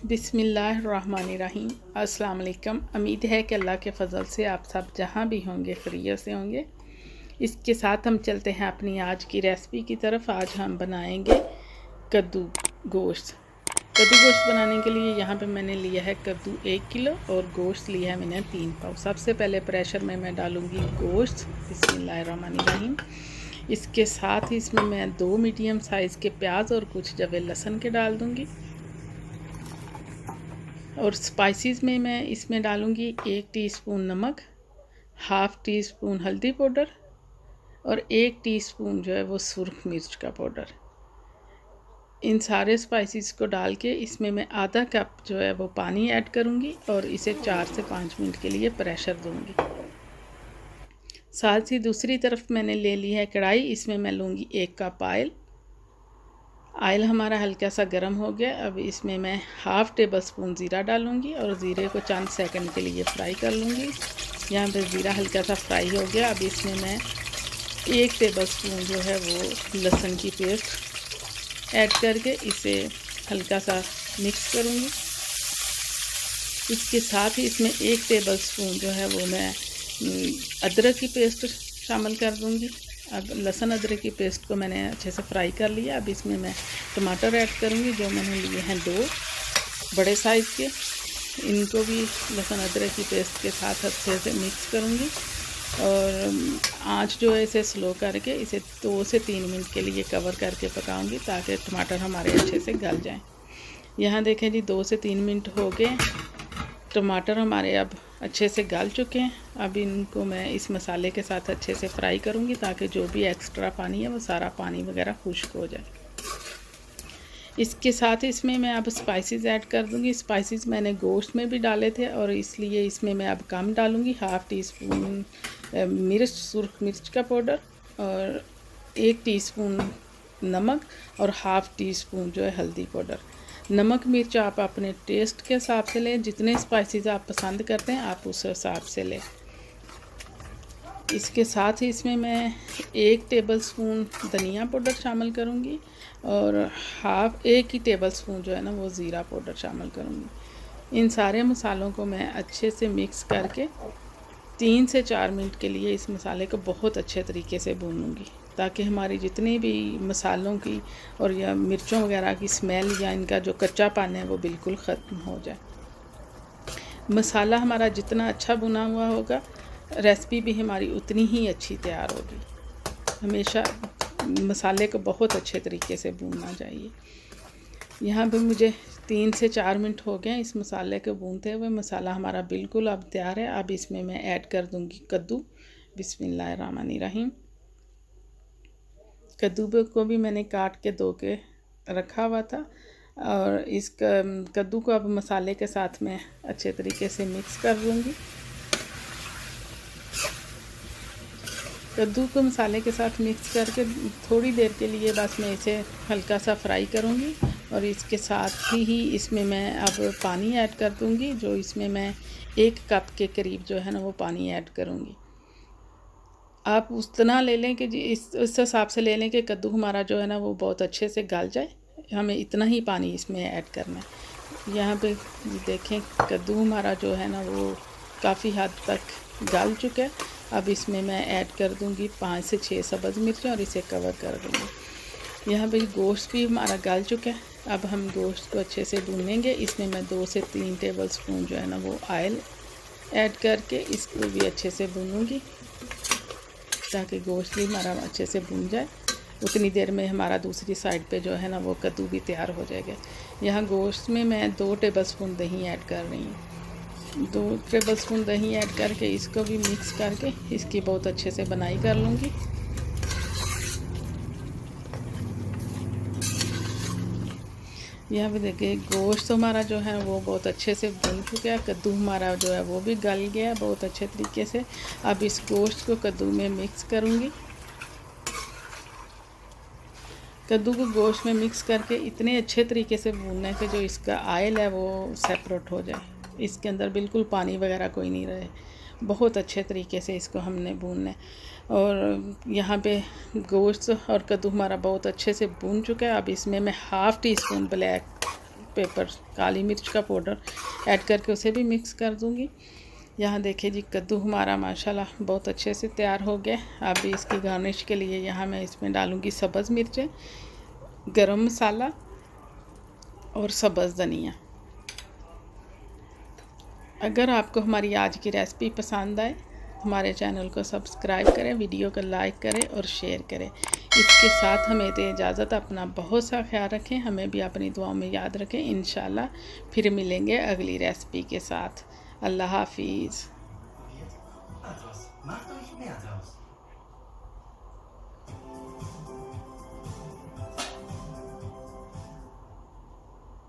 बिस्मिल्लाहिर्रहमानिर्रहीम। अस्सलाम वालेकुम। उम्मीद है कि अल्लाह के फ़ज़ल से आप सब जहाँ भी होंगे खैरियत से होंगे। इसके साथ हम चलते हैं अपनी आज की रेसिपी की तरफ। आज हम बनाएंगे कद्दू गोश्त। कद्दू गोश्त बनाने के लिए यहाँ पे मैंने लिया है कद्दू 1 किलो और गोश्त लिया है मैंने 3 पाव। सबसे पहले प्रेशर में मैं डालूँगी गोश्त। बिस्मिल्लाहिर्रहमानिर्रहीम। इसके साथ ही इसमें मैं 2 मीडियम साइज़ के प्याज और कुछ जवे लहसुन के डाल दूँगी। और स्पाइसेस में मैं इसमें डालूँगी 1 टीस्पून नमक, हाफ़ टी स्पून हल्दी पाउडर और 1 टीस्पून जो है वो सुरख मिर्च का पाउडर। इन सारे स्पाइसेस को डाल के इसमें मैं आधा कप जो है वो पानी ऐड करूँगी और इसे 4 से 5 मिनट के लिए प्रेशर दूँगी। साथ ही दूसरी तरफ मैंने ले ली है कढ़ाई। इसमें मैं लूँगी 1 कप आयल हमारा हल्का सा गर्म हो गया। अब इसमें मैं हाफ़ टेबल स्पून ज़ीरा डालूँगी और ज़ीरे को चंद सेकंड के लिए फ्राई कर लूँगी। यहाँ पे ज़ीरा हल्का सा फ्राई हो गया। अब इसमें मैं 1 टेबल स्पून जो है वो लहसुन की पेस्ट ऐड करके इसे हल्का सा मिक्स करूँगी। इसके साथ ही इसमें 1 टेबल स्पून जो है वो मैं अदरक की पेस्ट शामिल कर दूँगी। अब लहसुन अदरक की पेस्ट को मैंने अच्छे से फ्राई कर लिया। अब इसमें मैं टमाटर ऐड करूँगी जो मैंने लिए हैं 2 बड़े साइज़ के। इनको भी लहसुन अदरक की पेस्ट के साथ अच्छे से मिक्स करूँगी और आंच जो है इसे स्लो करके इसे 2 से 3 मिनट के लिए कवर करके पकाऊँगी ताकि टमाटर हमारे अच्छे से गल जाएँ। यहाँ देखें जी 2 से 3 मिनट हो गए। टमाटर हमारे अब अच्छे से गल चुके हैं। अब इनको मैं इस मसाले के साथ अच्छे से फ्राई करूँगी ताकि जो भी एक्स्ट्रा पानी है वो सारा पानी वगैरह खुश्क हो जाए। इसके साथ इसमें मैं अब स्पाइसेस ऐड कर दूँगी। स्पाइसेस मैंने गोश्त में भी डाले थे और इसलिए इसमें मैं अब कम डालूँगी। हाफ़ टी स्पून मिर्च सुरख मिर्च का पाउडर और 1 टीस्पून नमक और हाफ़ टी स्पून जो है हल्दी पाउडर। नमक मिर्च आप अपने टेस्ट के हिसाब से लें। जितने स्पाइसेस आप पसंद करते हैं आप उस हिसाब से लें। इसके साथ ही इसमें मैं 1 टेबल स्पून धनिया पाउडर शामिल करूँगी और 1 ही टेबल स्पून जो है ना वो ज़ीरा पाउडर शामिल करूँगी। इन सारे मसालों को मैं अच्छे से मिक्स करके 3 से 4 मिनट के लिए इस मसाले को बहुत अच्छे तरीके से भूनूँगी ताकि हमारी जितनी भी मसालों की और या मिर्चों वगैरह की स्मेल या इनका जो कच्चापन है वो बिल्कुल ख़त्म हो जाए। मसाला हमारा जितना अच्छा भुना हुआ होगा रेसिपी भी हमारी उतनी ही अच्छी तैयार होगी। हमेशा मसाले को बहुत अच्छे तरीके से भूनना चाहिए। यहाँ पे मुझे 3 से 4 मिनट हो गए इस मसाले को भूनते हुए। मसाला हमारा बिल्कुल अब तैयार है। अब इसमें मैं ऐड कर दूँगी कद्दू। बिस्मिल्लाहिर्रहमानिर्रहीम। कद्दू को भी मैंने काट के धो के रखा हुआ था और इस कद्दू को अब मसाले के साथ मैं अच्छे तरीके से मिक्स कर दूँगी। कद्दू को मसाले के साथ मिक्स करके थोड़ी देर के लिए बस मैं इसे हल्का सा फ्राई करूँगी और इसके साथ ही इसमें मैं अब पानी ऐड कर दूँगी जो इसमें मैं 1 कप के करीब जो है ना वो पानी ऐड करूँगी। आप उतना ले लें कि इस हिसाब से ले लें कि कद्दू हमारा जो है ना वो बहुत अच्छे से गल जाए। हमें इतना ही पानी इसमें ऐड करना है। यहाँ पे देखें कद्दू हमारा जो है ना वो काफ़ी हद तक गल चुका है। अब इसमें मैं ऐड कर दूँगी 5 से 6 सब्ज़ मिर्चें और इसे कवर कर दूँगी। यहाँ पे गोश्त भी हमारा गल चुका है। अब हम गोश्त को अच्छे से भूनेंगे। इसमें मैं 2 से 3 टेबल स्पून जो है ना वो ऑयल ऐड करके इसको भी अच्छे से भूनूँगी ताकि गोश्त भी हमारा अच्छे से भून जाए। उतनी देर में हमारा दूसरी साइड पे जो है ना वो कद्दू भी तैयार हो जाएगा। यहाँ गोश्त में मैं 2 टेबल स्पून दही ऐड कर रही हूँ। 2 टेबल स्पून दही ऐड करके इसको भी मिक्स करके इसकी बहुत अच्छे से बनाई कर लूँगी। यहाँ पे देखिए गोश्त हमारा जो है वो बहुत अच्छे से भून चुका है। कद्दू हमारा जो है वो भी गल गया है बहुत अच्छे तरीके से। अब इस गोश्त को कद्दू में मिक्स करूँगी। कद्दू को गोश्त में मिक्स करके इतने अच्छे तरीके से भूनना है कि जो इसका ऑयल है वो सेपरेट हो जाए। इसके अंदर बिल्कुल पानी वगैरह कोई नहीं रहे। बहुत अच्छे तरीके से इसको हमने भूनना है। और यहाँ पे गोश्त और कद्दू हमारा बहुत अच्छे से भून चुका है। अब इसमें मैं half teaspoon black pepper, काली मिर्च का पाउडर ऐड करके उसे भी मिक्स कर दूँगी। यहाँ देखिए जी, कद्दू हमारा माशाल्लाह बहुत अच्छे से तैयार हो गया। अभी इसकी गार्निश के लिए यहाँ मैं इसमें डालूँगी सब्ज़ मिर्चें, गरम मसाला और सब्ज़ धनिया। अगर आपको हमारी आज की रेसिपी पसंद आए, हमारे चैनल को सब्सक्राइब करें, वीडियो को लाइक करें और शेयर करें। इसके साथ हमें दे इजाज़त, अपना बहुत सा ख्याल रखें, हमें भी अपनी दुआओं में याद रखें। इंशाल्लाह फिर मिलेंगे अगली रेसिपी के साथ। अल्लाह हाफिज़।